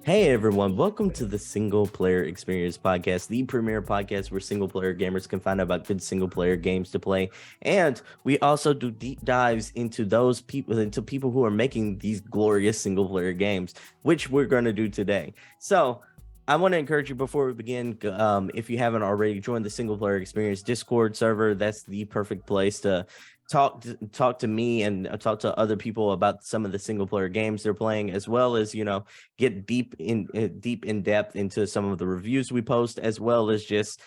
Hey everyone, welcome to the Single Player Experience Podcast, the premier podcast where single player gamers can find out about good single player games to play. And we also do deep dives into people who are making these glorious single player games, which we're going to do today. So I want to encourage you before we begin, if you haven't already joined the Single Player Experience Discord server, that's the perfect place to talk to me and talk to other people about some of the single player games they're playing, as well as get deep in depth into some of the reviews we post, as well as just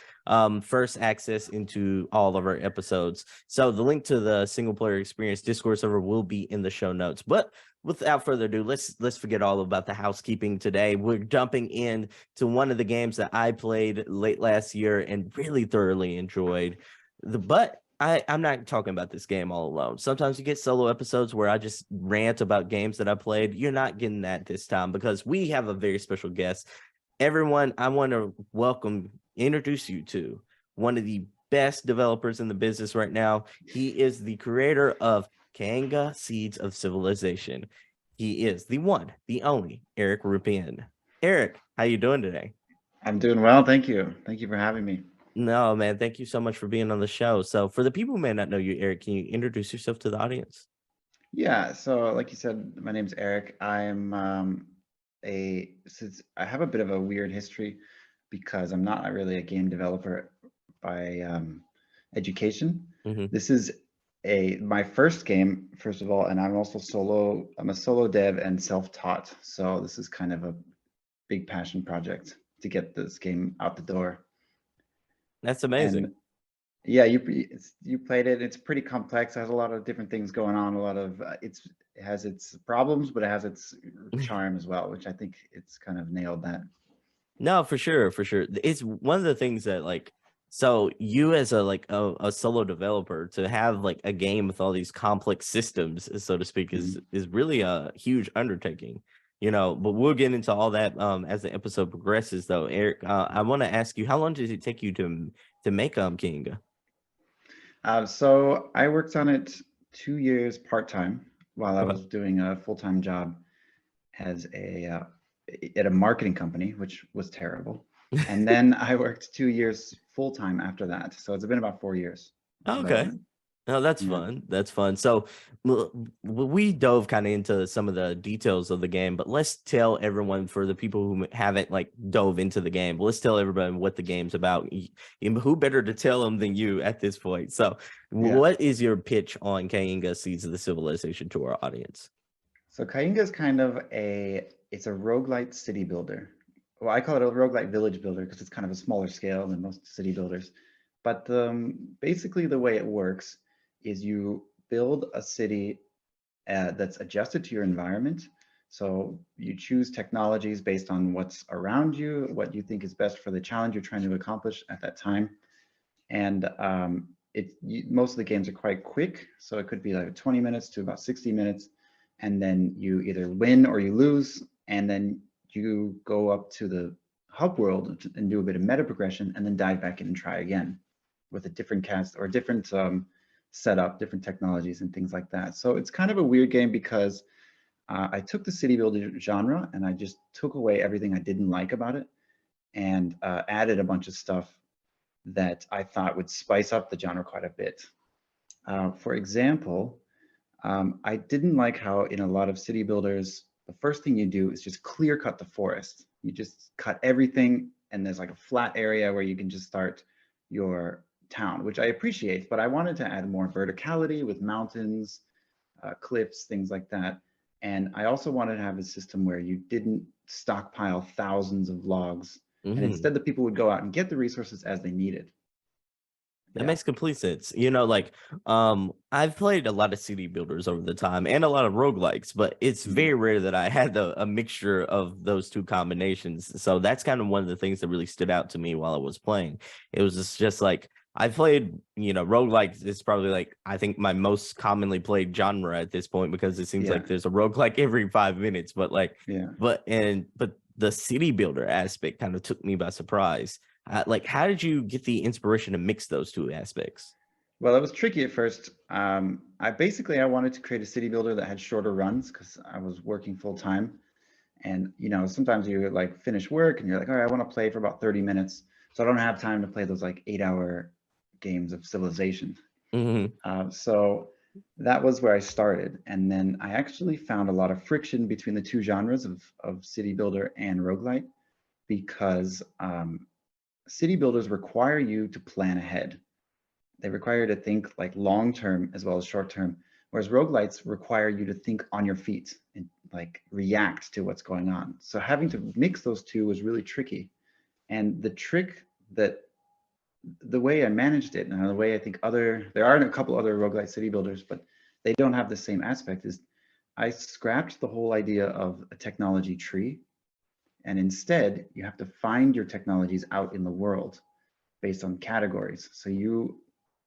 first access into all of our episodes. So the link to the Single Player Experience Discord server will be in the show notes. But without further ado, let's forget all about the housekeeping today. We're jumping in to one of the games that I played late last year and really thoroughly enjoyed. I'm not talking about this game all alone. Sometimes you get solo episodes where I just rant about games that I played. You're not getting that this time because we have a very special guest. Everyone, I want to introduce you to one of the best developers in the business right now. He is the creator of Kainga Seeds of Civilization. He is the one, the only Erik Rempen. Erik, how you doing today? I'm doing well, thank you. Thank you for having me. No, man, thank you so much for being on the show. So for the people who may not know you, Erik, can you introduce yourself to the audience? Yeah, so like you said, my name's Erik. I'm I have a bit of a weird history because I'm not really a game developer by education. Mm-hmm. This is my first game, first of all, and I'm also solo. I'm a solo dev and self-taught. So this is kind of a big passion project to get this game out the door. That's amazing. And yeah, you played it. It's pretty complex. It has a lot of different things going on. A lot of it has its problems, but it has its charm as well, which I think it's kind of nailed that. No, for sure, for sure. It's one of the things that so you as a solo developer to have like a game with all these complex systems, so to speak, is really a huge undertaking. But we'll get into all that as the episode progresses. Though, Erik, I want to ask you, how long did it take you to make Kinga? So I worked on it 2 years part-time while I was doing a full-time job as at a marketing company, which was terrible. And then I worked 2 years full-time after that. So it's been about 4 years of Okay. development. No, that's fun. That's fun. So we dove kind of into some of the details of the game, but let's tell everyone, for the people who haven't dove into the game, let's tell everybody what the game's about. Who better to tell them than you at this point? So what is your pitch on Kainga Seeds of the Civilization to our audience? So Kainga is kind of it's a roguelite city builder. Well, I call it a roguelite village builder because it's kind of a smaller scale than most city builders. But basically the way it works is you build a city that's adjusted to your environment. So you choose technologies based on what's around you, what you think is best for the challenge you're trying to accomplish at that time. And most of the games are quite quick. So it could be like 20 minutes to about 60 minutes. And then you either win or you lose. And then you go up to the hub world and do a bit of meta progression and then dive back in and try again with a different cast or different setup, different technologies and things like that. So it's kind of a weird game because I took the city builder genre and I just took away everything I didn't like about it and added a bunch of stuff that I thought would spice up the genre quite a bit. For example, I didn't like how in a lot of city builders, the first thing you do is just clear cut the forest. You just cut everything and there's like a flat area where you can just start your town, which I appreciate, but I wanted to add more verticality with mountains, cliffs, things like that. And I also wanted to have a system where you didn't stockpile thousands of logs, and instead the people would go out and get the resources as they needed. That makes complete sense. I've played a lot of city builders over the time and a lot of roguelikes, but it's very rare that I had a mixture of those two combinations. So that's kind of one of the things that really stood out to me while I was playing. It was just like I played, roguelikes is probably I think my most commonly played genre at this point because it seems like there's a roguelike every 5 minutes. But but the city builder aspect kind of took me by surprise. How did you get the inspiration to mix those two aspects? Well, it was tricky at first. I wanted to create a city builder that had shorter runs because I was working full time. And sometimes you like finish work and you're like, all right, I want to play for about 30 minutes. So I don't have time to play those like 8-hour games of Civilization. Hmm. So that was where I started. And then I actually found a lot of friction between the two genres of city builder and roguelite, because city builders require you to plan ahead. They require you to think like long term as well as short term, whereas roguelites require you to think on your feet and like react to what's going on. So having to mix those two was really tricky. And the trick that the way I managed it, and the way I think there are a couple other roguelite city builders, but they don't have the same aspect, is I scrapped the whole idea of a technology tree. And instead, you have to find your technologies out in the world based on categories. So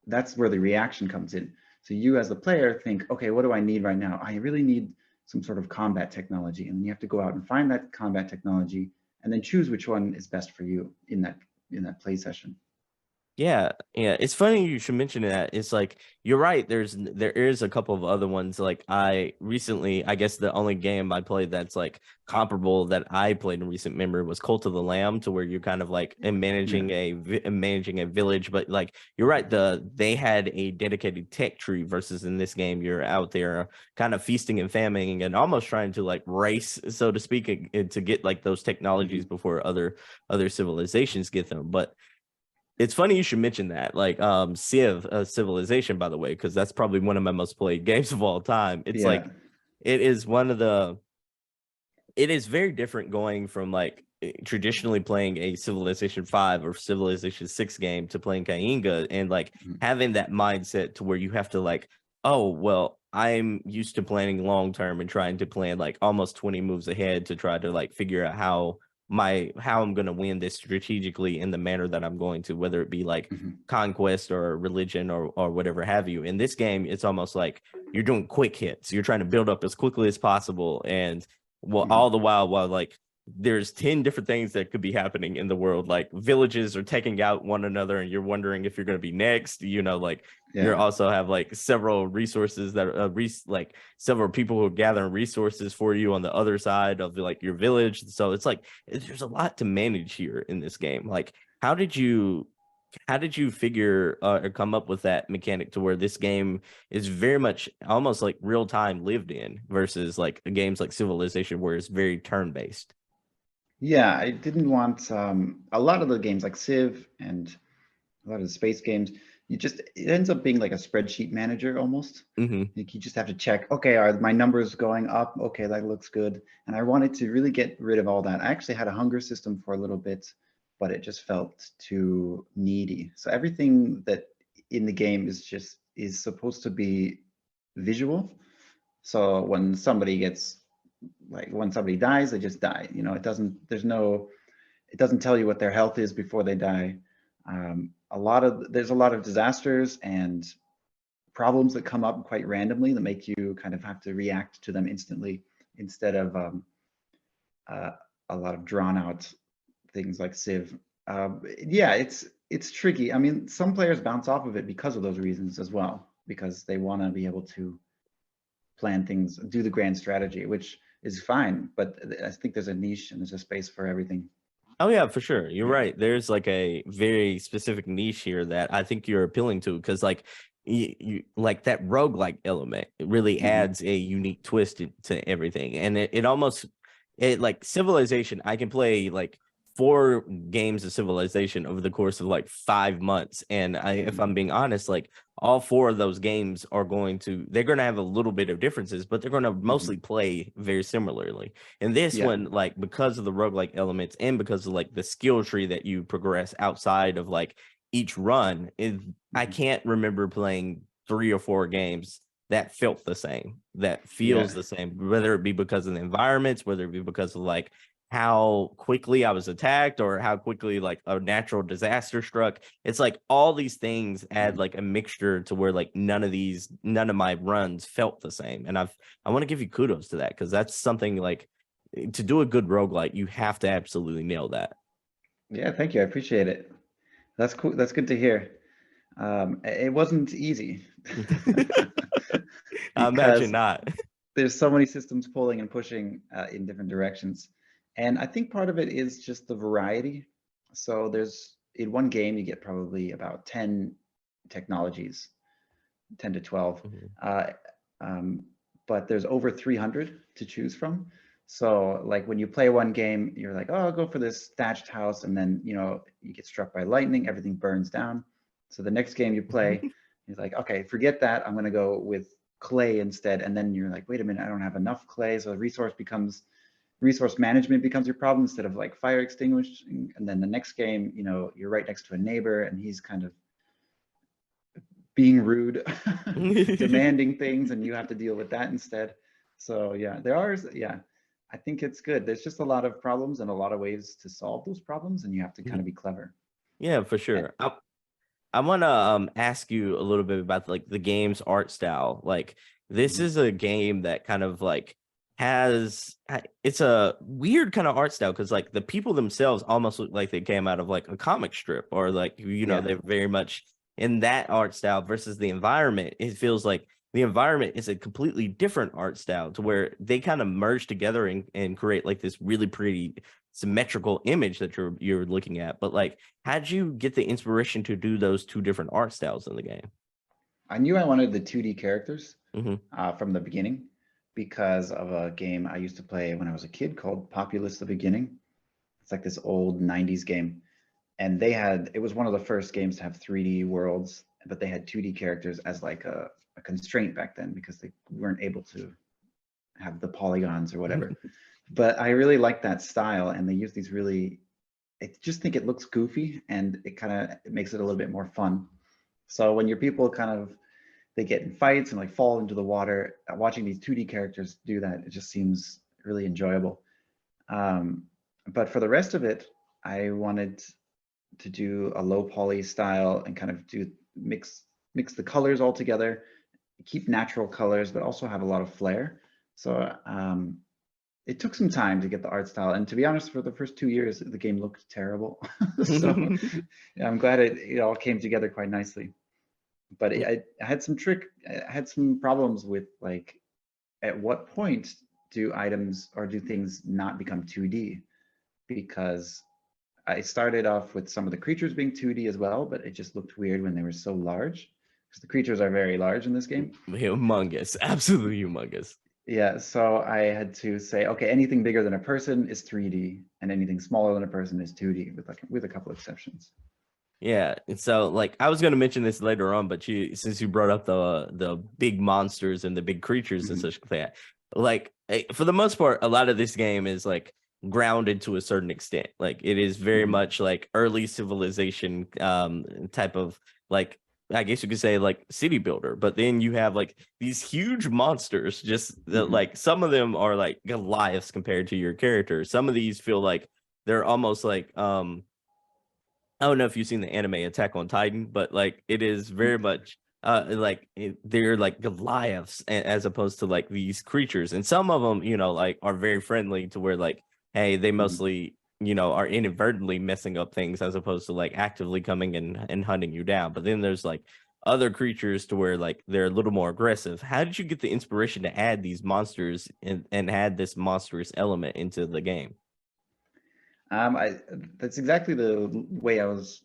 that's where the reaction comes in. So you as the player think, okay, what do I need right now? I really need some sort of combat technology. And then you have to go out and find that combat technology and then choose which one is best for you in that play session. Yeah, yeah. It's funny you should mention that. It's like you're right. There is a couple of other ones. Like I recently, I guess the only game I played that's like comparable that I played in recent memory was Cult of the Lamb, to where you're kind of like Yeah. managing a village. But like you're right, they had a dedicated tech tree versus in this game you're out there kind of feasting and famining and almost trying to like race, so to speak, to get like those technologies Mhm. before other civilizations get them. But it's funny you should mention that, like Civilization, by the way, because that's probably one of my most played games of all time. It's Yeah. like it is one of the it is very different going from like traditionally playing a Civilization 5 or Civilization 6 game to playing Kainga, and like Mhm. having that mindset to where you have to like, oh well, I'm used to planning long term and trying to plan like almost 20 moves ahead to try to like figure out how I'm going to win this strategically in the manner that I'm going to, whether it be like Mhm. conquest or religion or whatever have you. In this game, it's almost like you're doing quick hits. You're trying to build up as quickly as possible, and well, Mhm. all the while like there's 10 different things that could be happening in the world. Like villages are taking out one another and you're wondering if you're going to be next, like you Yeah. also have like several resources that are like several people who are gathering resources for you on the other side of like your village. So it's like there's a lot to manage here in this game. Like how did you figure or come up with that mechanic to where this game is very much almost like real time lived in versus like games like Civilization where it's very turn based? Yeah, I didn't want a lot of the games like Civ and a lot of the space games, it ends up being like a spreadsheet manager almost. Hmm. Like you just have to check, okay, are my numbers going up? Okay, that looks good. And I wanted to really get rid of all that. I actually had a hunger system for a little bit, but it just felt too needy. So everything that in the game is supposed to be visual. So when somebody dies, they just die. It doesn't tell you what their health is before they die. There's a lot of disasters and problems that come up quite randomly that make you kind of have to react to them instantly instead of uh, a lot of drawn out things like Civ. Yeah, it's tricky. I mean, some players bounce off of it because of those reasons as well, because they want to be able to plan things, do the grand strategy, which is fine. But I think there's a niche and there's a space for everything. Oh yeah, for sure. You're right. There's like a very specific niche here that I think you're appealing to because like you like that roguelike element. It really Mhm. adds a unique twist to everything. And it like Civilization, I can play like 4 games of Civilization over the course of like 5 months. And if I'm Mhm. being honest, like all 4 of those games they're going to have a little bit of differences, but they're going to mostly Mhm. play very similarly. And this Yeah. one, like because of the roguelike elements and because of like the skill tree that you progress outside of like each run, I Mhm. can't remember playing 3 or 4 games that felt the same, that Yeah. feels the same, whether it be because of the environments, whether it be because of like how quickly I was attacked or how quickly like a natural disaster struck. It's like all these things add Mhm. like a mixture to where like none of my runs felt the same. And I want to give you kudos to that because that's something like to do a good roguelike, you have to absolutely nail that. Yeah, thank you. I appreciate it. That's cool. That's good to hear. It wasn't easy I imagine because not. there's so many systems pulling and pushing in different directions. And I think part of it is just the variety. So there's in one game, you get probably about 10 technologies, 10 to 12. Mhm. Uh, but there's over 300 to choose from. So like when you play one game, you're like, oh, I'll go for this thatched house. And then, you get struck by lightning, everything burns down. So the next game you play, you're like, okay, forget that. I'm going to go with clay instead. And then you're like, wait a minute, I don't have enough clay. So resource management becomes your problem instead of like fire extinguishing. And then the next game, you're right next to a neighbor and he's kind of being rude, demanding things, and you have to deal with that instead. So yeah, I think it's good. There's just a lot of problems and a lot of ways to solve those problems, and you have to kind of be clever. Yeah, for sure. I want to ask you a little bit about like the game's art style. Like this is a game that kind of like it's a weird kind of art style because like the people themselves almost look like they came out of like a comic strip or like Yeah. they're very much in that art style versus the environment. It feels like the environment is a completely different art style to where they kind of merge together and create like this really pretty symmetrical image that you're looking at. But like how did you get the inspiration to do those two different art styles in the game? I knew I wanted the 2D characters Hmm. from the beginning because of a game I used to play when I was a kid called Populous the Beginning. It's like this old 90s game. And it was one of the first games to have 3D worlds, but they had 2D characters as like a constraint back then because they weren't able to have the polygons or whatever. But I really like that style, and they use these really. I just think it looks goofy, and it makes it a little bit more fun. So when your people they get in fights and like fall into the water, watching these 2D characters do that, it just seems really enjoyable. But for the rest of it, I wanted to do a low poly style and kind of do mix the colors all together, keep natural colors, but also have a lot of flair. So it took some time to get the art style, and to be honest, for the first 2 years, the game looked terrible. So yeah, I'm glad it all came together quite nicely. But I had some problems with like, at what point do items or do things not become 2D? Because I started off with some of the creatures being 2D as well, but it just looked weird when they were so large. Because the creatures are very large in this game. Humongous, absolutely humongous. Yeah, so I had to say, okay, anything bigger than a person is 3D, and anything smaller than a person is 2D, with a couple exceptions. Yeah, and so like I was going to mention this later on, but since you brought up the big monsters and the big creatures and such like that, like for the most part, a lot of this game is like grounded to a certain extent. Like it is very much like early civilization type of like I guess you could say like city builder, but then you have like these huge monsters. Just that, like some of them are like Goliaths compared to your character. Some of these feel like they're almost like I don't know if you've seen the anime Attack on Titan, but like it is very much they're like Goliaths as opposed to like these creatures, and some of them like are very friendly to where like hey they mostly are inadvertently messing up things as opposed to like actively coming and hunting you down. But then there's like other creatures to where like they're a little more aggressive. How did you get the inspiration to add these monsters and add this monstrous element into the game? That's exactly the way I was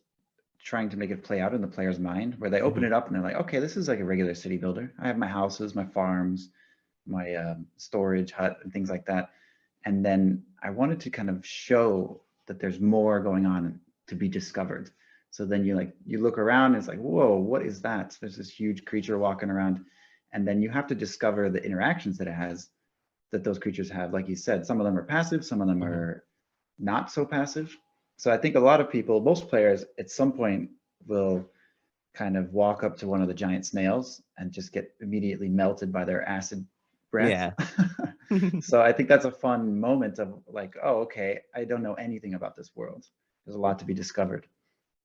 trying to make it play out in the player's mind, where they open Mhm. it up and they're like, okay, this is like a regular city builder. I have my houses, my farms, my storage hut, and things like that. And then I wanted to kind of show that there's more going on to be discovered. So then you look around and it's like, whoa, what is that? There's this huge creature walking around. And then you have to discover the interactions that it has, that those creatures have. Like you said, some of them are passive, some of them Mhm. are not so passive. So I think a lot of people, most players at some point will kind of walk up to one of the giant snails and just get immediately melted by their acid breath. Yeah. So I think that's a fun moment of like, oh, okay, I don't know anything about this world. There's a lot to be discovered.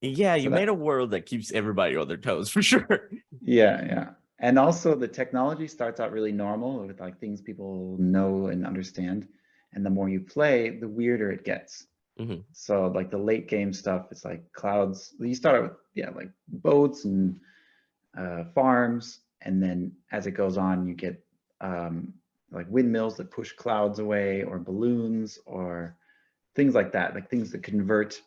Yeah, So you made that, a world that keeps everybody on their toes for sure. yeah, yeah. And also the technology starts out really normal with like things people know and understand. And the more you play, the weirder it gets. Mhm. So like the late game stuff, it's like clouds. You start out with like boats and farms, and then as it goes on, you get like windmills that push clouds away, or balloons, or things like that, like things that convert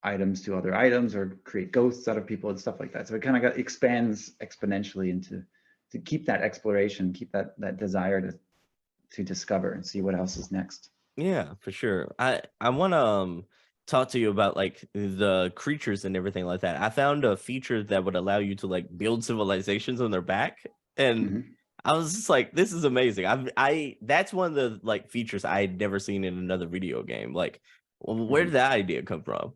items to other items or create ghosts out of people and stuff like that. So it kind of expands exponentially into to keep that exploration, keep that desire to discover and see what else is next. Yeah, for sure. I want to talk to you about like the creatures and everything like that. I found a feature that would allow you to like build civilizations on their back, and Mhm, I was just like, this is amazing. I that's one of the like features I had never seen in another video game. Like, where mhm. did that idea come from?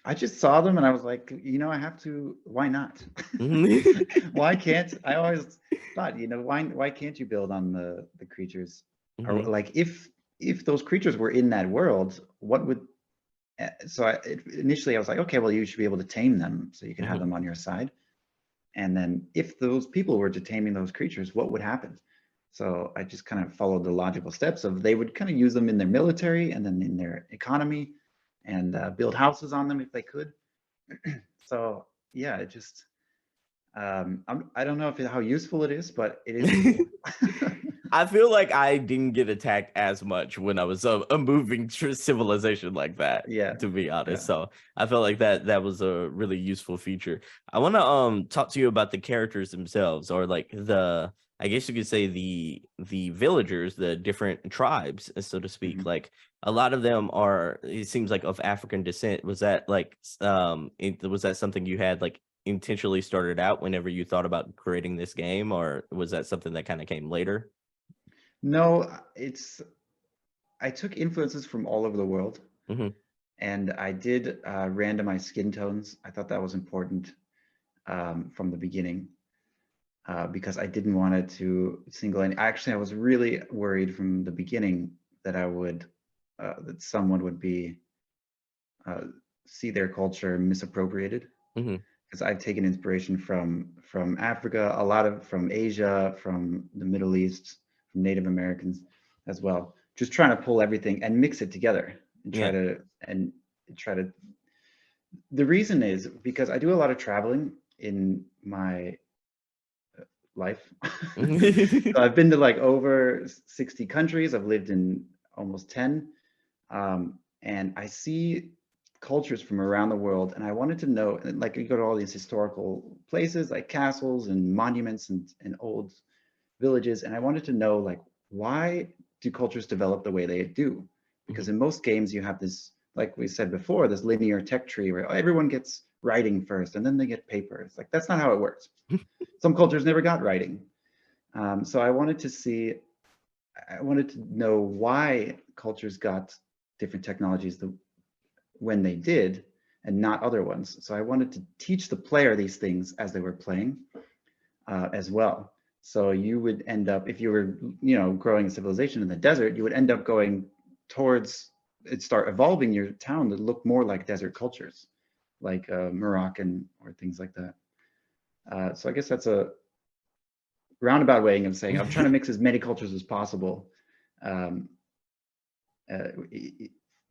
I just saw them and I was like, I have to, why not? Why can't I always thought, why can't you build on the creatures? Or Hmm. like if those creatures were in that world, what would initially I was like, okay, well, you should be able to tame them so you can have Hmm. them on your side. And then if those people were to taming those creatures, what would happen? So I just kind of followed the logical steps of they would kind of use them in their military and then in their economy, and build houses on them if they could. So yeah, it just I don't know how useful it is, but it is cool. I feel like I didn't get attacked as much when I was a moving civilization like that, Yeah, to be honest. yeah. So I felt like that was a really useful feature. I want to talk to you about the characters themselves, or like the, I guess you could say the villagers, the different tribes, so to speak. Mhm. Like a lot of them are, it seems like of African descent. Was that like was that something you had like intentionally started out whenever you thought about creating this game, or was that something that kind of came later? No, I took influences from all over the world, Mhm, and I did randomize skin tones. I thought that was important from the beginning, because I didn't want it to single any. Actually, I was really worried from the beginning that that someone would be uh, see their culture misappropriated, mhm, because I've taken inspiration from Africa, a lot of from Asia, from the Middle East, from Native Americans as well. Just trying to pull everything and mix it together and yeah. try to. The reason is because I do a lot of traveling in my life. So I've been to like over 60 countries. I've lived in almost 10. And I see cultures from around the world, and I wanted to know, like you go to all these historical places like castles and monuments and old villages, and I wanted to know like why do cultures develop the way they do? Because Mhm. in most games you have this, like we said before, this linear tech tree where everyone gets writing first and then they get paper. It's like that's not how it works. Some cultures never got writing. So I wanted to know why cultures got different technologies when they did and not other ones. So I wanted to teach the player these things as they were playing as well. So you would end up, if you were, growing a civilization in the desert, you would end up going towards it, start evolving your town to look more like desert cultures, like Moroccan or things like that. So I guess that's a roundabout way of saying I'm trying to mix as many cultures as possible, um, uh,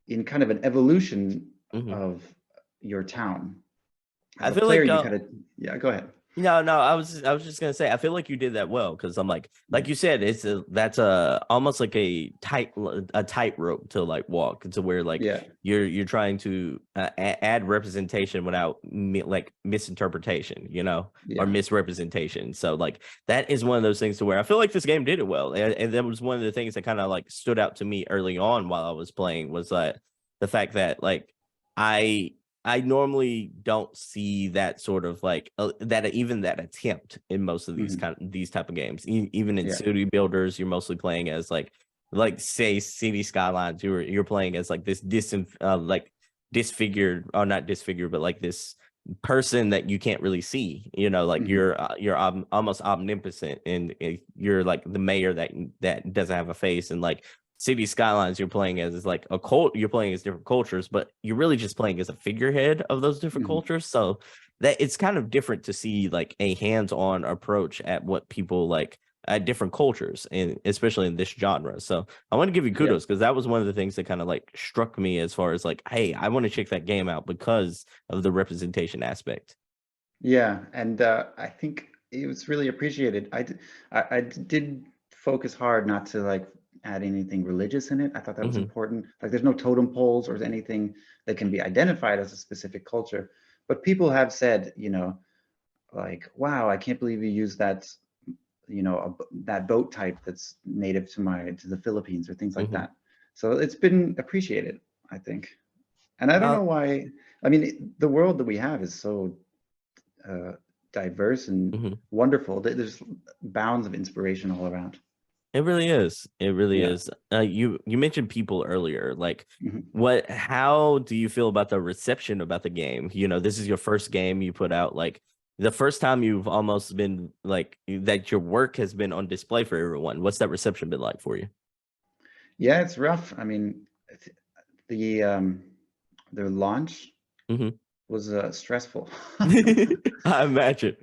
in kind of an evolution Mhm. of your town. As I a feel player, like, you kind of, yeah, go ahead. no, I was just gonna say, I feel like you did that well, because I'm like Mhm. you said, that's a almost like a tightrope to like walk, to where like Yeah. you're trying to add representation without like misinterpretation, or Yeah. misrepresentation. So like that is one of those things to where I feel like this game did it well, and that was one of the things that kind of like stood out to me early on while I was playing, was the fact that like I I normally don't see that sort of like that, even that attempt in most of Hmm. these type of games. Even in Yeah. city builders, you're mostly playing as like say City Skylines. You're playing as like this like disfigured, or not disfigured, but like this person that you can't really see. Like Hmm. you're almost omnipotent, and you're like the mayor that doesn't have a face, and like City Skylines, you're playing as like a cult. You're playing as different cultures, but you're really just playing as a figurehead of those different Hmm. cultures. So that it's kind of different to see like a hands-on approach at what people like at different cultures, and especially in this genre. So I want to give you Yeah. kudos, because that was one of the things that kind of like struck me as far as like, hey, I want to check that game out because of the representation aspect. Yeah. And I think it was really appreciated. I did focus hard not to like add anything religious in it. I thought that was Hmm. important. Like there's no totem poles or anything that can be identified as a specific culture. But people have said, like, wow, I can't believe you used that, that boat type that's native to the Philippines or things like Hmm. that. So it's been appreciated, I think. And I don't know why. I mean, the world that we have is so uh, diverse and Hmm. wonderful. There's bounds of inspiration all around. It really is. It really Yeah. is. You mentioned people earlier. Like, Mhm. how do you feel about the reception about the game? This is your first game you put out. Like, the first time you've almost been like that your work has been on display for everyone. What's that reception been like for you? Yeah, it's rough. I mean, the um, the launch Hmm. was stressful. I imagine.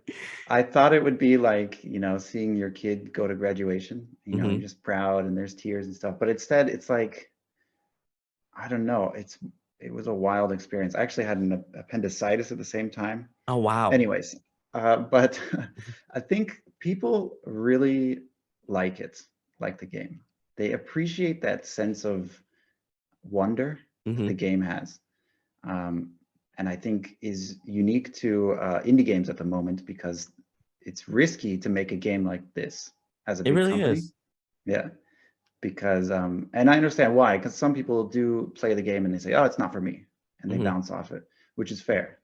I thought it would be like, seeing your kid go to graduation, you're Hmm. just proud and there's tears and stuff. But instead, it's like, I don't know, it was a wild experience. I actually had an appendicitis at the same time. Oh wow. Anyways, but I think people really like it, like the game. They appreciate that sense of wonder that Hmm. the game has. Um, and I think is unique to indie games at the moment because it's risky to make a game like this as a It big really company. is. Yeah, because and I understand why, because some people do play the game and they say, "Oh, it's not for me," and they Hmm. bounce off it, which is fair.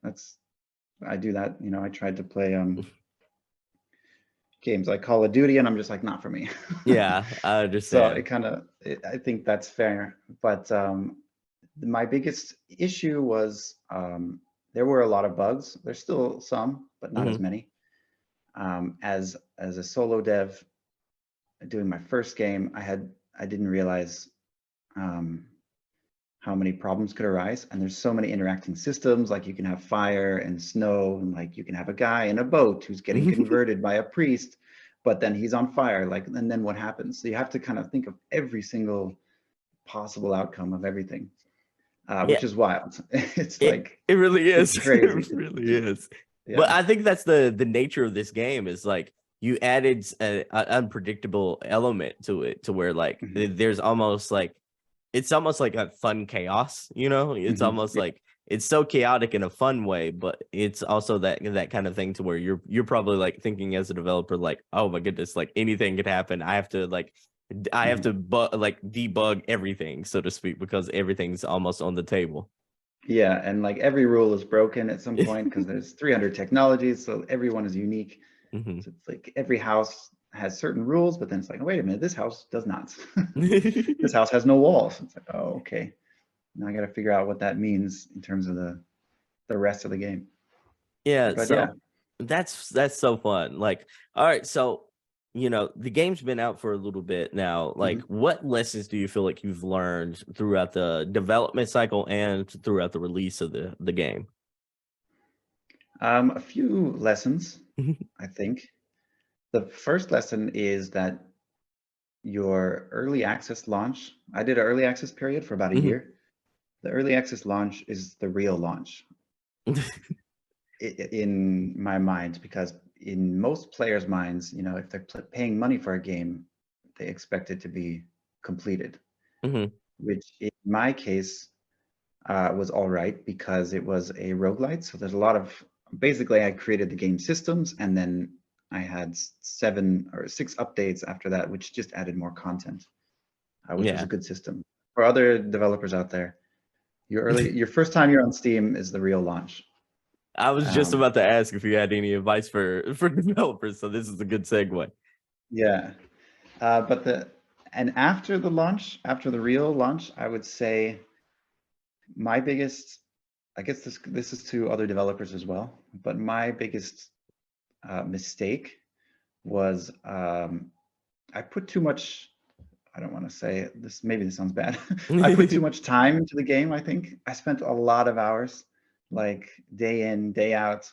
I do that. I tried to play games like Call of Duty, and I'm just like, not for me. Yeah, I So understand. I think that's fair. But my biggest issue was there were a lot of bugs. There's still some, but not as Hmm. many. As a solo dev doing my first game, I didn't realize um, how many problems could arise. And there's so many interacting systems. Like you can have fire and snow, and like you can have a guy in a boat who's getting converted by a priest, but then he's on fire. Like, and then what happens? So you have to kind of think of every single possible outcome of everything, Yeah, which is wild. It's it like it really it's is. crazy. It really is. But Yeah. I think that's the nature of this game is like you added an unpredictable element to it to where like Hmm. there's almost like it's almost like a fun chaos, It's Hmm. almost Yeah. like it's so chaotic in a fun way, but it's also that kind of thing to where you're probably like thinking as a developer like, oh my goodness, like anything could happen. I have to Hmm. like debug everything, so to speak, because everything's almost on the table. Yeah, and like every rule is broken at some point because there's 300 technologies, so everyone is unique. Hmm. So it's like every house has certain rules, but then it's like, oh, wait a minute, this house does not. This house has no walls. It's like, oh, okay. Now I got to figure out what that means in terms of the rest of the game. Yeah, But yeah, so that's so fun. Like, all right, so the game's been out for a little bit now. Like, mhm. what lessons do you feel like you've learned throughout the development cycle and throughout the release of the game? A few lessons, I think. The first lesson is that your early access launch, I did an early access period for about a Mhm. year. The early access launch is the real launch in my mind, because in most players' minds, if they're paying money for a game, they expect it to be completed, Mhm. which in my case was all right because it was a roguelite. So there's a lot of basically I created the game systems and then I had 7 or 6 updates after that, which just added more content, which was Yeah. a good system. For other developers out there, your first time you're on Steam is the real launch. I was just Um, about to ask if you had any advice for developers, so this is a good segue. yeah, but after the launch, after the real launch, I would say my biggest, I guess this is to other developers as well, but my biggest mistake was I put too much. I don't want to say it, this. Maybe this sounds bad. I put too much time into the game. I think I spent a lot of hours, like day in, day out,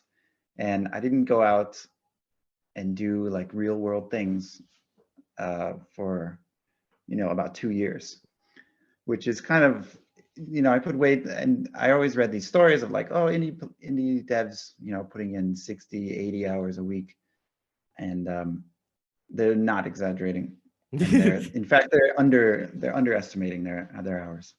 and I didn't go out and do like real world things for about 2 years, which is kind of I put weight, and I always read these stories of like, oh, indie devs putting in 60, 80 hours a week, and they're not exaggerating. and in fact they're underestimating their hours.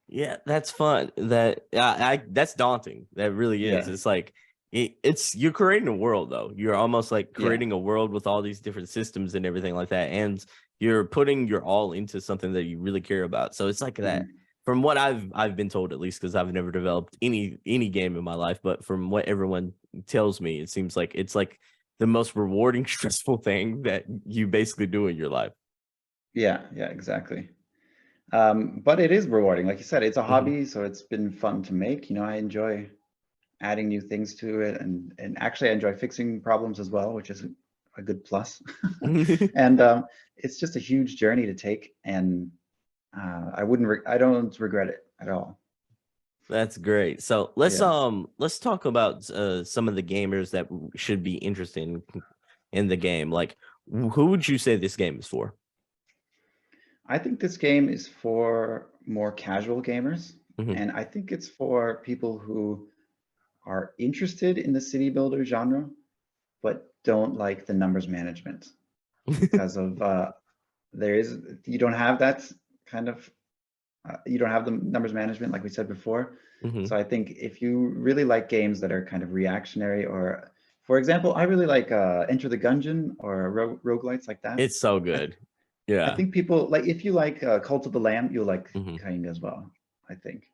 Yeah, that's fun. That's daunting. That really is. Yeah, It's like it's you're creating a world though. You're almost like yeah, creating a world with all these different systems and everything like that, and you're putting your all into something that you really care about. So it's like that. mhm. From what I've been told, at least, because I've never developed any game in my life, but from what everyone tells me, it seems like it's like the most rewarding, stressful thing that you basically do in your life. Yeah, yeah, exactly. But it is rewarding, like you said, it's a Mhm. hobby, so it's been fun to make. I enjoy adding new things to it, and actually I enjoy fixing problems as well, which is a good plus. And it's just a huge journey to take, and I don't regret it at all. That's great. So Yeah. let's talk about some of the gamers that should be interested in the game. Like, who would you say this game is for? I think this game is for more casual gamers, Hmm. and I think it's for people who are interested in the city builder genre, but don't like the numbers management because of there is you don't have that kind of you don't have the numbers management like we said before. Hmm. So I think if you really like games that are kind of reactionary, or for example, I really like Enter the Gungeon or roguelites like that. It's so I, good. I Yeah. think people like, if you like Cult of the Lamb, you'll like Hmm. Kainga as well, I think.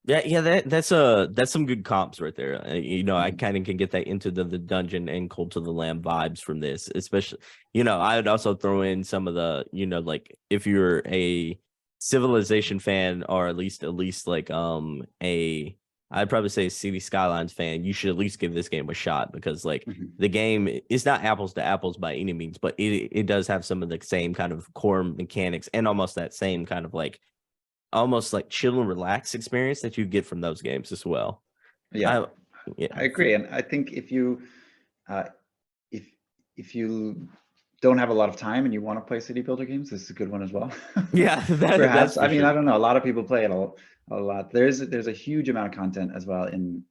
Yeah, yeah. That's some good comps right there. I Mhm. kind of can get that into the dungeon and Cult of the Lamb vibes from this, especially. I would also throw in some of the, like if you're a Civilization fan, or at least like a I'd probably say a City Skylines fan, you should at least give this game a shot, because like Mhm. the game is not apples to apples by any means, but it does have some of the same kind of core mechanics and almost that same kind of like almost like chill and relax experience that you get from those games as well. Yeah, I I yeah. agree, and I think uh, if if you don't have a lot of time and you want to play city builder games, this is a good one as well. Yeah, that's Perhaps, I for mean, sure. I don't know. A lot of people play it a lot. There's a huge amount of content as well in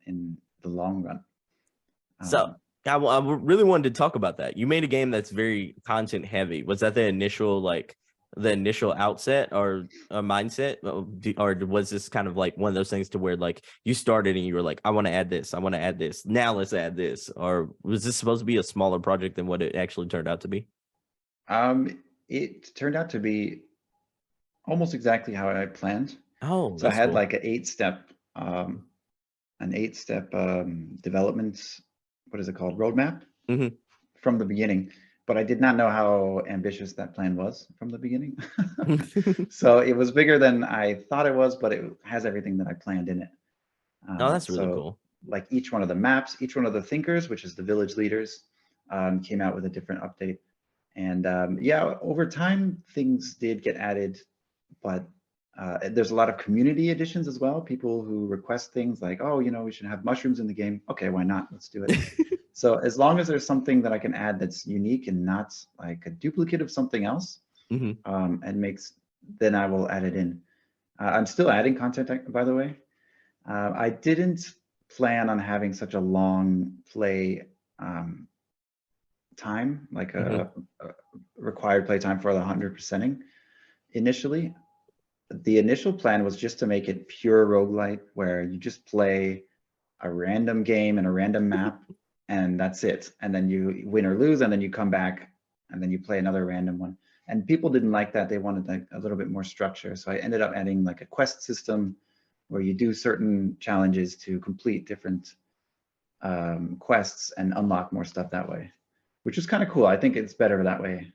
the long run. So Um, I really wanted to talk about that. You made a game that's very content heavy. Was that the initial outset or mindset, or was this kind of like one of those things to where like you started and you were like, I want to add this, I want to add this, now let's add this, or was this supposed to be a smaller project than what it actually turned out to be? it turned out to be almost exactly how I planned. Oh, So I that's had cool. like um, an 8-step development, what is it called, roadmap Hmm. from the beginning, but I did not know how ambitious that plan was from the beginning. So it was bigger than I thought it was, but it has everything that I planned in it. Oh, that's really So cool. like each one of the maps, each one of the thinkers, which is the village leaders, came out with a different update. And yeah, over time, things did get added, but there's a lot of community additions as well. People who request things like, oh, we should have mushrooms in the game. Okay, why not? Let's do it. So as long as there's something that I can add that's unique and not like a duplicate of something else, Hmm. then I will add it in. I'm still adding content, by the way. I didn't plan on having such a long play time, like Hmm. a required play time for the 100%ing initially. The initial plan was just to make it pure roguelite, where you just play a random game and a random map, and that's it. And then you win or lose, and then you come back, and then you play another random one. And people didn't like that. They wanted like a little bit more structure. So I ended up adding like a quest system where you do certain challenges to complete different quests and unlock more stuff that way, which is kind of cool. I think it's better that way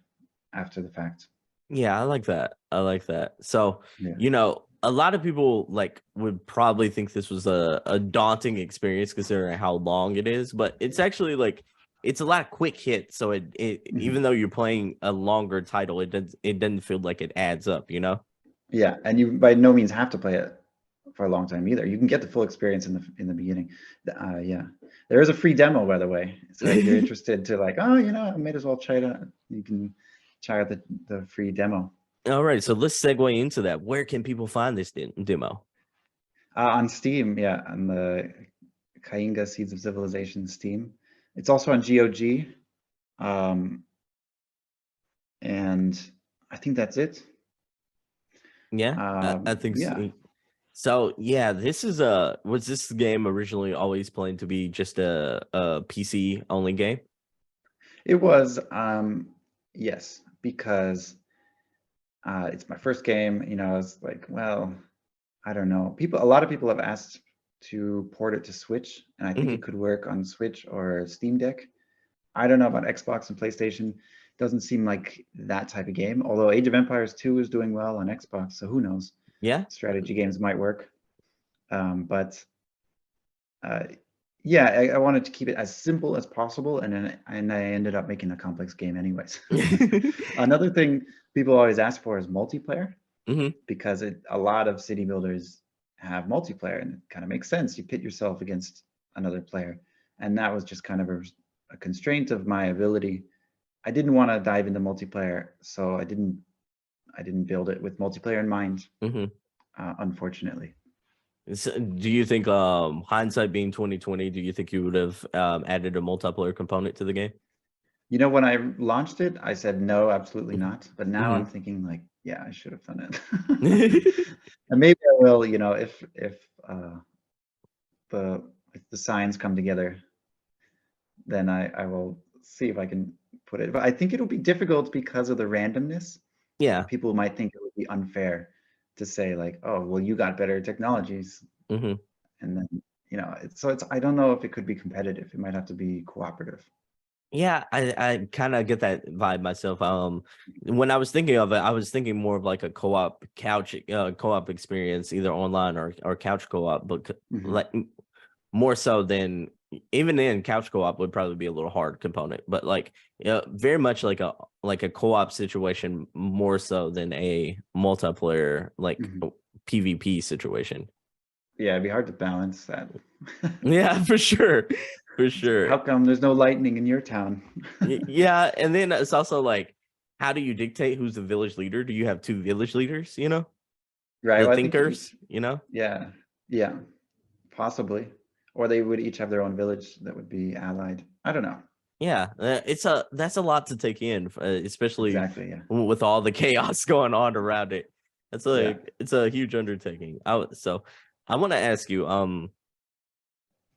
after the fact. Yeah, I like that. I like that. So, Yeah. a lot of people like would probably think this was a daunting experience considering how long it is, but it's actually like it's a lot of quick hits. So it Mhm. even though you're playing a longer title, it doesn't feel like it adds up, you know? Yeah, and you by no means have to play it for a long time either. You can get the full experience in the beginning. Yeah, there is a free demo, by the way. So if you're interested to like, oh, I might as well try it out. You can try out the free demo All right, so let's segue into that. Where can people find this demo? on Steam. Yeah, on the Kainga Seeds of Civilization Steam. It's also on GOG, um, and I think that's it. Yeah, I think Yeah, so. So yeah, this is was this game originally always planned to be just a PC only game? it was. Yes, because it's my first game. I was like, well, I don't know. A lot of people have asked to port it to Switch, and I think Hmm. it could work on Switch or Steam Deck. I don't know about Xbox and PlayStation. Doesn't seem like that type of game. Although Age of Empires 2 is doing well on Xbox, so who knows? Yeah. Strategy games might work. But uh, yeah, I wanted to keep it as simple as possible, and I ended up making a complex game anyways. Another thing people always ask for is multiplayer, Hmm. because a lot of city builders have multiplayer, and it kind of makes sense. You pit yourself against another player, and that was just kind of a constraint of my ability. I didn't want to dive into multiplayer, so I didn't build it with multiplayer in mind, Hmm. unfortunately. So, do you think, hindsight being 2020, do you think you would have added a multiplayer component to the game? When I launched it, I said no, absolutely not. But now Hmm. I'm thinking like, yeah, I should have done it. And maybe I will, uh, the if the signs come together, then I will see if I can put it. But I think it'll be difficult because of the randomness. Yeah. People might think it would be unfair to say like, oh, well, you got better technologies, Hmm. and then it's I don't know if it could be competitive. It might have to be cooperative. Yeah, I kind of get that vibe myself. When I was thinking of it, I was thinking more of like a co-op co-op experience, either online or couch co-op, but Hmm. like more so than even then couch co-op would probably be a little hard component, but like very much like a co-op situation more so than a multiplayer like Hmm. PvP situation. Yeah, it'd be hard to balance that. Yeah, for sure. For sure. How come there's no lightning in your town? Yeah, and then it's also like, how do you dictate who's the village leader? Do you have two village leaders, Right. the Well, I think thinkers, yeah, yeah, possibly. Or they would each have their own village that would be allied. I don't know. Yeah, that's a lot to take in, especially Exactly. Yeah. with all the chaos going on around it. Yeah. It's a huge undertaking. So I want to ask you,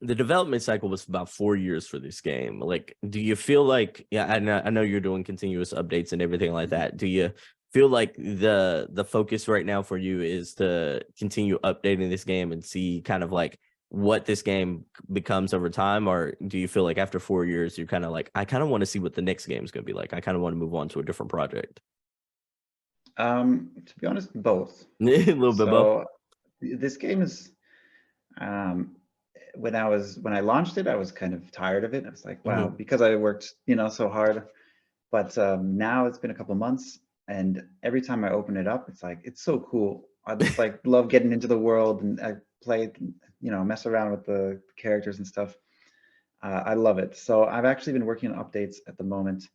the development cycle was about 4 years for this game. Like, do you feel like, yeah, I know you're doing continuous updates and everything like Mhm. that. Do you feel like the focus right now for you is to continue updating this game and see kind of like what this game becomes over time? Or do you feel like after 4 years, you're kind of like, I kind of want to see what the next game is going to be like? I kind of want to move on to a different project. To be honest, both. A little bit both. So this game is um when I launched it, I was kind of tired of it. I was like, wow, Hmm. because I worked, so hard. But now it's been a couple months, and every time I open it up, it's like it's so cool. I just like love getting into the world, and I play, mess around with the characters and stuff. I love it. So I've actually been working on updates at the moment.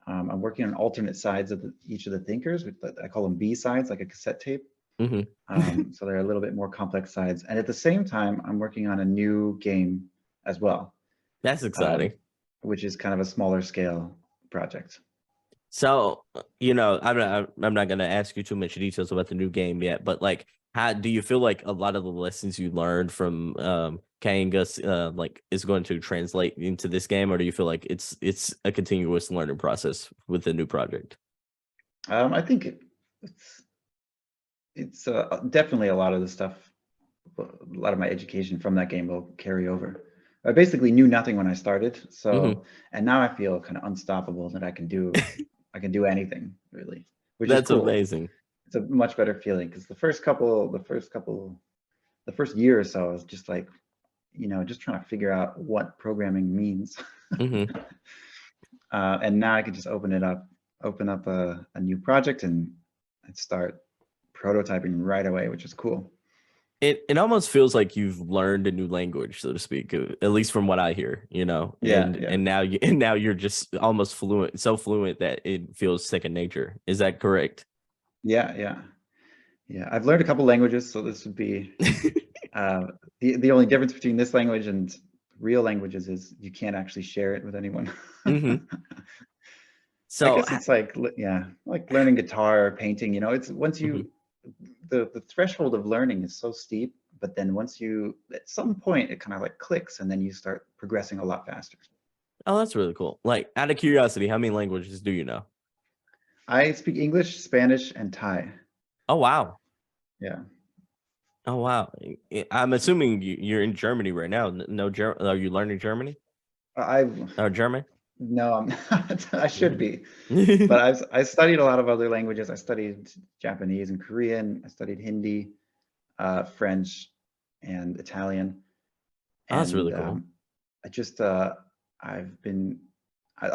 I'm working on alternate sides of each of the thinkers. I call them B sides, like a cassette tape. Hmm. So they're a little bit more complex sides. And at the same time, I'm working on a new game as well, That's uh, exciting. which is kind of a smaller scale project. So, I'm not gonna ask you too much details about the new game yet, but like, how do you feel like a lot of the lessons you learned from Kainga like is going to translate into this game, or do you feel like it's a continuous learning process with the new project? I think it's definitely a lot of the stuff, a lot of my education from that game will carry over. I basically knew nothing when I started, Hmm. and now I feel kind of unstoppable that I can do anything really, which is That's cool. amazing. It's a much better feeling because the first year or so, I was just like, just trying to figure out what programming means. Hmm. And now I could just open up a new project and start prototyping right away, which is cool. It almost feels like you've learned a new language, so to speak, at least from what I hear, Yeah, yeah, and now you're just almost fluent, so fluent that it feels second nature. Is that correct? yeah, yeah, yeah. I've learned a couple languages, so this would be uh, the only difference between this language and real languages is you can't actually share it with anyone. Hmm. I So, guess it's like, yeah, like learning guitar or painting, it's once mhm. the threshold of learning is so steep, but then once at some point, it kind of like clicks and then you start progressing a lot faster. Oh, that's really cool. Like, out of curiosity, how many languages do you know? I speak English, Spanish, and Thai. Oh, wow. Yeah. Oh, wow. I'm assuming you're in Germany right now. No, are you learning Germany I've or German? No, I'm not. I should Mhm. be, but I studied a lot of other languages. I studied Japanese and Korean. I studied Hindi, French, and Italian. Oh, that's really And cool. I just I've been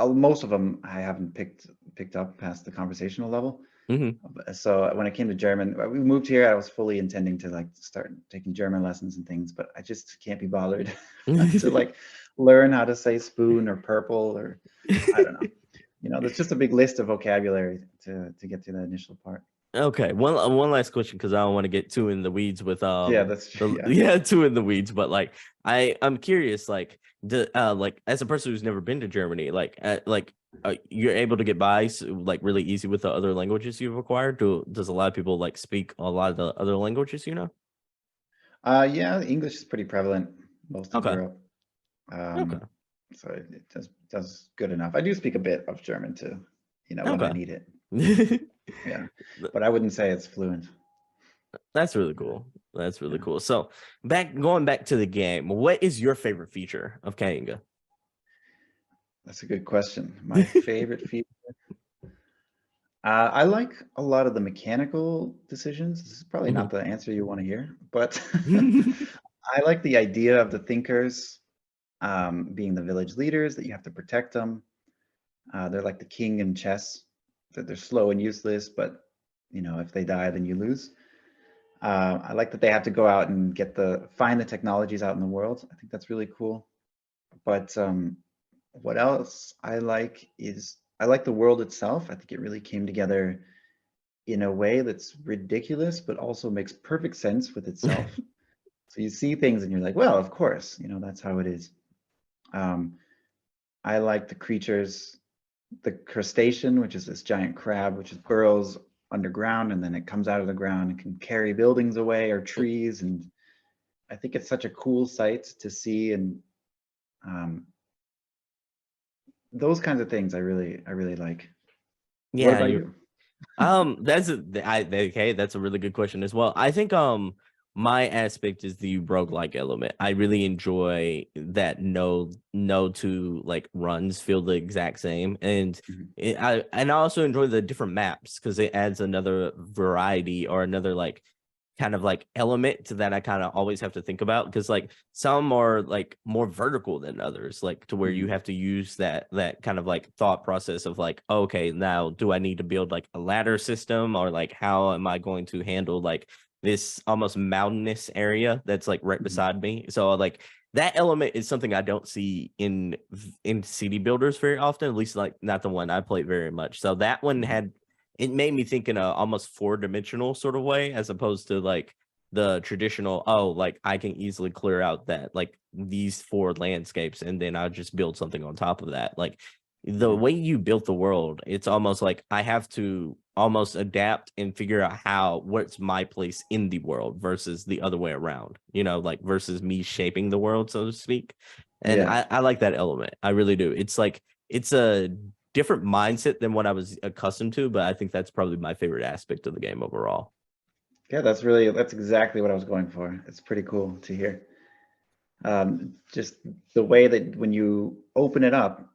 most of them I haven't picked up past the conversational level. Hmm. So when I came to German, we moved here. I was fully intending to like start taking German lessons and things, but I just can't be bothered to like learn how to say spoon or purple or I don't know. There's just a big list of vocabulary to get to the initial part. Okay, one last question because I don't want to get too in the weeds with Yeah, that's the yeah. yeah, too in the weeds, but like I'm curious, like like as a person who's never been to Germany, like you're able to get by like really easy with the other languages you've acquired. Does a lot of people like speak a lot of the other languages, you know? Yeah, English is pretty prevalent most of Okay. Europe. Okay. So it does good enough. I do speak a bit of German too, when I Okay. need it. Yeah, but I wouldn't say it's fluent. That's really cool. That's really Yeah, cool. So going back to the game, what is your favorite feature of Kainga? that's a good question. My favorite feature. I like a lot of the mechanical decisions. This is probably Mhm. not the answer you want to hear, but I like the idea of the thinkers being the village leaders, that you have to protect them. They're like the king in chess, that they're slow and useless, but if they die, then you lose. I like that they have to go out and find the technologies out in the world. I think that's really cool. But what else I like is I like the world itself. I think it really came together in a way that's ridiculous, but also makes perfect sense with itself. So you see things and you're like, well, of course, that's how it is. Um, I like the creatures, the crustacean, which is this giant crab, which is burrows underground and then it comes out of the ground and can carry buildings away or trees. And I think it's such a cool sight to see. And um, those kinds of things I really like. What Yeah, about you you? okay, that's a really good question as well. I think my aspect is the roguelike element. I really enjoy that no two like runs feel the exact same. And Mhm. I also enjoy the different maps because it adds another variety or another like kind of like element to that I kind of always have to think about because like some are like more vertical than others, like to where you Mhm. have to use that kind of like thought process of like, okay, now do I need to build like a ladder system or like how am I going to handle like this almost mountainous area that's like right Mhm. beside me? So like that element is something I don't see in city builders very often, at least like not the one I played very much. So that one Mhm. had it made me think in a almost four-dimensional sort of way as opposed to like the traditional, oh, like I can easily clear out that like these four landscapes and then I'll just build something on top of that. Like the Mhm. way you built the world, it's almost like I have to almost adapt and figure out what's my place in the world versus the other way around, like versus me shaping the world, so to speak. And Yeah. I like that element. I really do. It's like it's a different mindset than what I was accustomed to, but I think that's probably my favorite aspect of the game overall. Yeah, that's exactly what I was going for. It's pretty cool to hear. Just the way that when you open it up,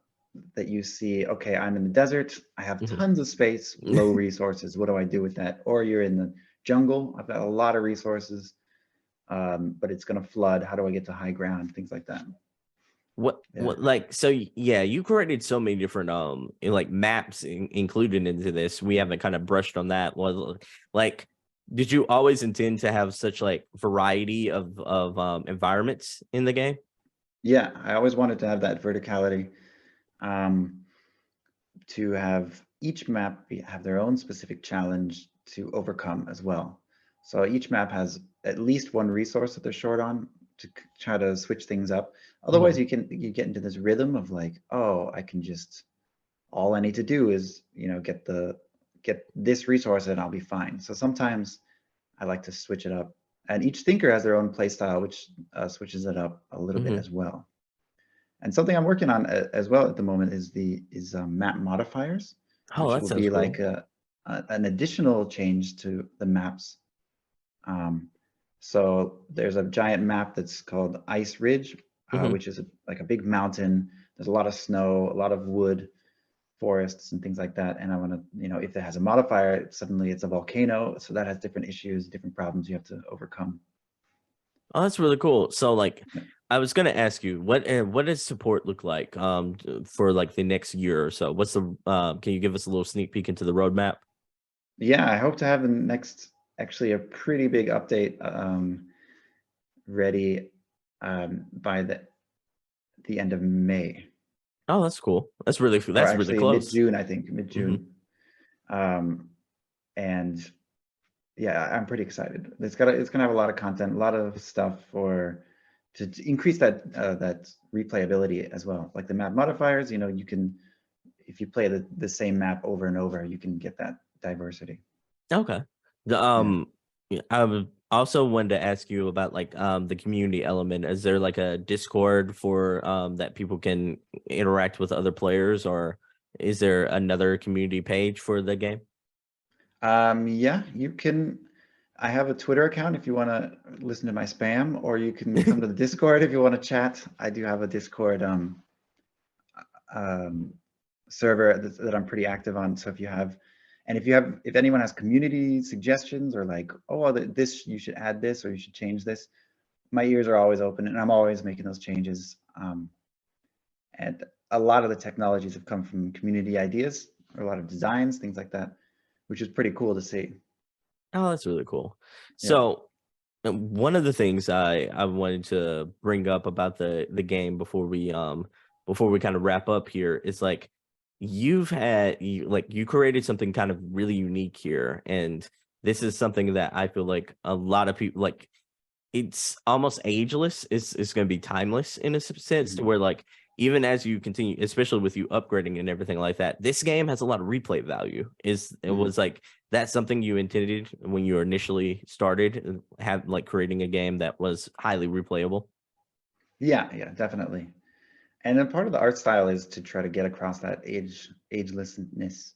that you see, okay, I'm in the desert, I have Mhm. tons of space, low resources. What do I do with that? Or you're in the jungle, I've got a lot of resources, but it's going to flood. How do I get to high ground? Things like that. Yeah. What like so yeah, you created so many different like maps included into this. We haven't kind of brushed on that. Was like did you always intend to have such like variety of environments in the game? Yeah, I always wanted to have that verticality, um, to have each map have their own specific challenge to overcome as well. So each map has at least one resource that they're short on to try to switch things up. Otherwise, Mhm. you get into this rhythm of like, oh, I can just all I need to do is, get this resource and I'll be fine. So sometimes I like to switch it up. And each thinker has their own play style, which switches it up a little bit Hmm. as well. And something I'm working on as well at the moment is map modifiers, Oh, which that will sounds be cool. like an additional change to the maps. Um, so there's a giant map that's called Ice Ridge, Hmm. which is like a big mountain. There's a lot of snow, a lot of wood, forests, and things like that. And I want to, if it has a modifier, suddenly it's a volcano. So that has different issues, different problems you have to overcome. Oh, that's really cool. So, like, Yeah. I was gonna ask you, what does support look like for like the next year or so? What's the can you give us a little sneak peek into the roadmap? Yeah, I hope to have the next, actually a pretty big update ready by the end of May, Oh, that's cool. or That's really actually close. mid-June, I think, Hmm. mid-June. Um, and yeah, I'm pretty excited. It's gonna have a lot of content, a lot of stuff to increase that replayability as well. Like the map modifiers, you can, if you play the same map over and over, you can get that diversity. Okay. The Yeah. yeah, also wanted to ask you about like the community element. Is there like a Discord for that people can interact with other players, or is there another community page for the game? Yeah, you can. I have a Twitter account if you want to listen to my spam, or you can come to the Discord if you want to chat. I do have a Discord um, server that I'm pretty active on. So if anyone has community suggestions or like, oh, well, this you should add this or you should change this, my ears are always open and I'm always making those changes. And a lot of the technologies have come from community ideas, or a lot of designs, things like that, which is pretty cool to see. Oh, that's really cool. Yeah. So, one of the things I wanted to bring up about the game before we kind of wrap up here is like you created something kind of really unique here, and this is something that I feel like a lot of people like it's almost ageless. It's going to be timeless in a sense to Mhm. where like even as you continue, especially with you upgrading and everything like that, this game has a lot of replay value. Is it Mhm. was like that's something you intended when you initially started have like creating a game that was highly replayable. Yeah, yeah, definitely. And then part of the art style is to try to get across that agelessness.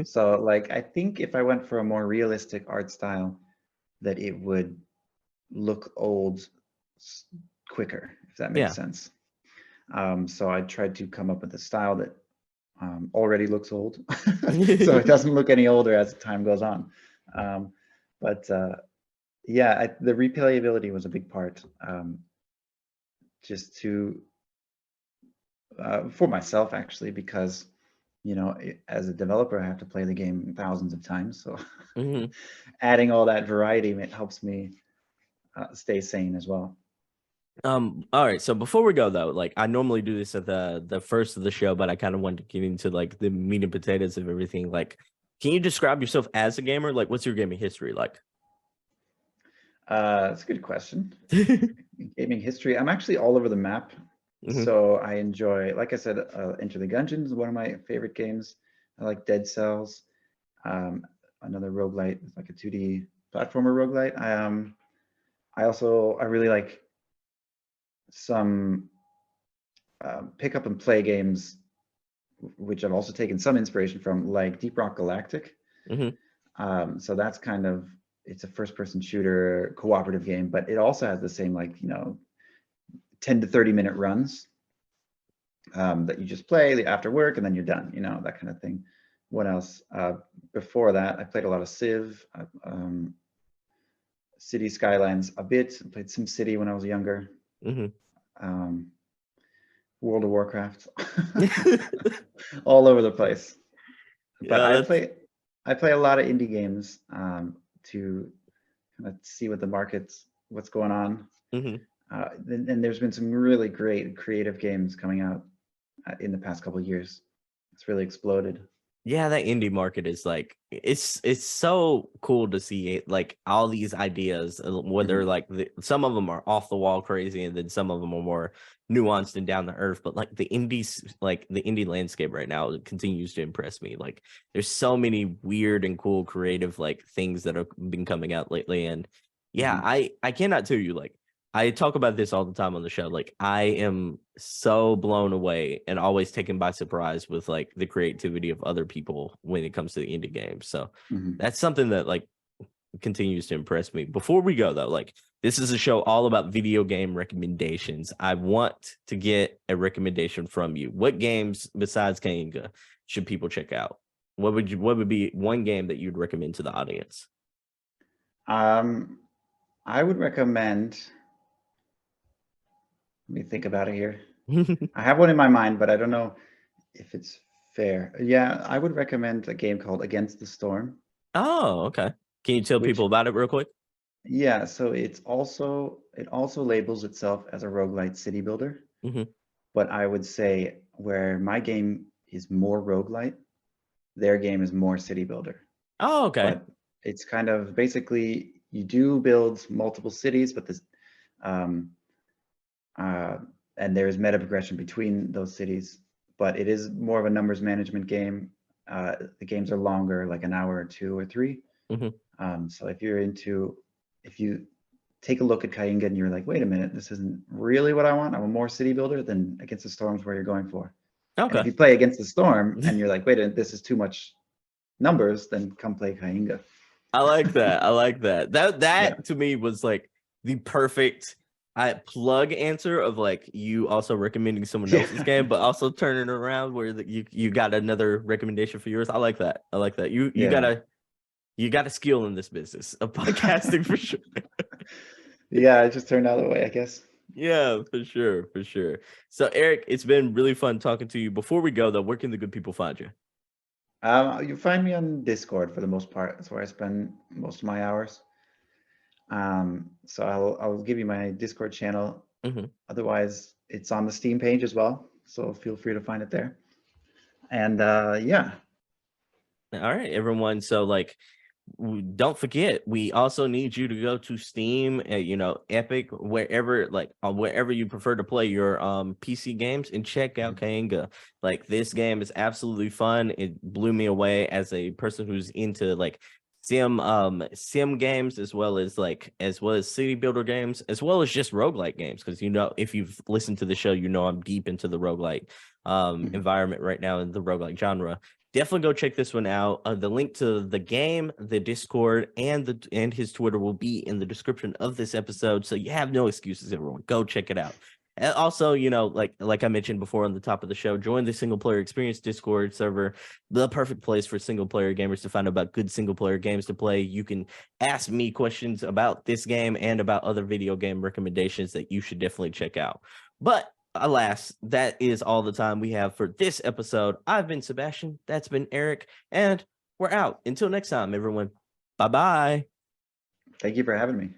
So like I think if I went for a more realistic art style, that it would look old s- quicker, if that makes Yeah. sense. So I tried to come up with a style that already looks old, so it doesn't look any older as time goes on. Um, but yeah, the replayability was a big part, just to for myself actually, because as a developer, I have to play the game thousands of times. So Mhm. adding all that variety, it helps me stay sane as well. All right. So before we go though, like I normally do this at the first of the show, but I kind of want to get into like the meat and potatoes of everything. Like, can you describe yourself as a gamer? Like, what's your gaming history like? That's a good question. Gaming history. I'm actually all over the map. Hmm. So I enjoy, like I said, Enter the Gungeon is one of my favorite games. I like Dead Cells, um, another roguelite, it's like a 2D platformer roguelite. I really like some pick up and play games, which I've also taken some inspiration from, like Deep Rock Galactic. Hmm. So that's kind of, it's a first person shooter cooperative game, but it also has the same, like, 10 to 30 minute runs that you just play after work and then you're done, that kind of thing. What else? Before that, I played a lot of Civ, City Skylines a bit. I played SimCity when I was younger. Hmm. Um, World of Warcraft, all over the place. But Yeah, that's. I play a lot of indie games to kind of see what's going on. Hmm. And there's been some really great creative games coming out in the past couple of years. It's really exploded. Yeah, that indie market is like it's so cool to see it, like all these ideas, whether Mhm, like some of them are off the wall crazy, and then some of them are more nuanced and down to earth. But like the indie landscape right now continues to impress me. Like there's so many weird and cool, creative like things that have been coming out lately, and yeah, mhm, I cannot tell you like I talk about this all the time on the show. Like I am so blown away and always taken by surprise with like the creativity of other people when it comes to the indie games. So mhm. that's something that like continues to impress me. Before we go though, like this is a show all about video game recommendations. I want to get a recommendation from you. What games besides Kainga should people check out? What would be one game that you'd recommend to the audience? Um, I would recommend, let me think about it here. I have one in my mind, but I don't know if it's fair. Yeah, I would recommend a game called Against the Storm, Oh, okay. Can you tell which people about it real quick? yeah, so it also labels itself as a roguelite city builder, Mhm. but I would say where my game is more roguelite, their game is more city builder. Oh, okay. But it's kind of basically you do build multiple cities, but this um, uh, and there is meta progression between those cities, but it is more of a numbers management game. The games are longer, like an hour or two or three. Mhm. So if you take a look at Kainga and you're like, wait a minute, this isn't really what I want. I'm a more city builder, then Against the Storm's where you're going for. And if Okay. you play Against the Storm and you're like, wait a minute, this is too much numbers, then come play Kainga. I like that. I like that. Yeah. That to me was like the perfect plug answer of like you also recommending someone Yeah. else's game, but also turning it around where you got another recommendation for yours. I like that. I like that. Yeah. You got a skill in this business of podcasting for sure. Yeah, it just turned out the way, I guess. Yeah, for sure, for sure. So Eric, it's been really fun talking to you. Before we go though, where can the good people find you? You find me on Discord for the most part. That's where I spend most of my hours. So I'll give you my Discord channel. Mhm. Otherwise, it's on the Steam page as well. So feel free to find it there. And yeah. All right, everyone. So like don't forget, we also need you to go to Steam, Epic, wherever, like wherever you prefer to play your PC games, and check out Mhm, Kainga. Like this game is absolutely fun. It blew me away as a person who's into like sim games as well as city builder games, as well as just roguelike games. Because if you've listened to the show, I'm deep into the roguelike mhm. environment right now in the roguelike genre. Definitely go check this one out. The link to the game, the Discord, and his Twitter will be in the description of this episode. So you have no excuses, everyone. Go check it out. And also, like I mentioned before on the top of the show, join the single player experience Discord server, the perfect place for single player gamers to find out about good single player games to play. You can ask me questions about this game and about other video game recommendations that you should definitely check out. But alas, that is all the time we have for this episode. I've been Sebastion, that's been Eric, and we're out. Until next time, everyone. Bye bye. Thank you for having me.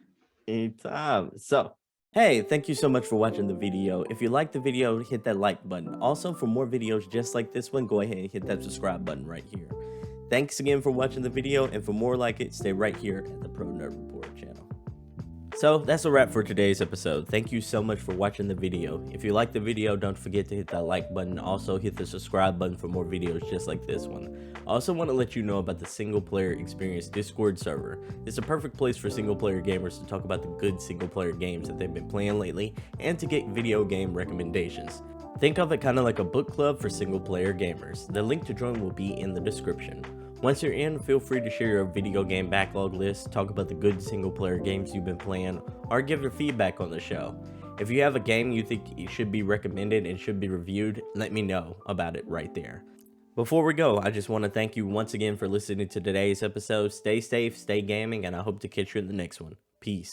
Anytime. So, hey, thank you so much for watching the video. If you like the video, hit that like button. Also, for more videos just like this one, go ahead and hit that subscribe button right here. Thanks again for watching the video, and for more like it, stay right here at the Pro Nerd Report channel. So that's a wrap for today's episode. Thank you so much for watching the video. If you liked the video, don't forget to hit that like button. Also hit the subscribe button for more videos just like this one. I also want to let you know about the single player experience Discord server. It's a perfect place for single player gamers to talk about the good single player games that they've been playing lately and to get video game recommendations. Think of it kind of like a book club for single player gamers. The link to join will be in the description. Once you're in, feel free to share your video game backlog list, talk about the good single player games you've been playing, or give your feedback on the show. If you have a game you think should be recommended and should be reviewed, let me know about it right there. Before we go, I just want to thank you once again for listening to today's episode. Stay safe, stay gaming, and I hope to catch you in the next one. Peace.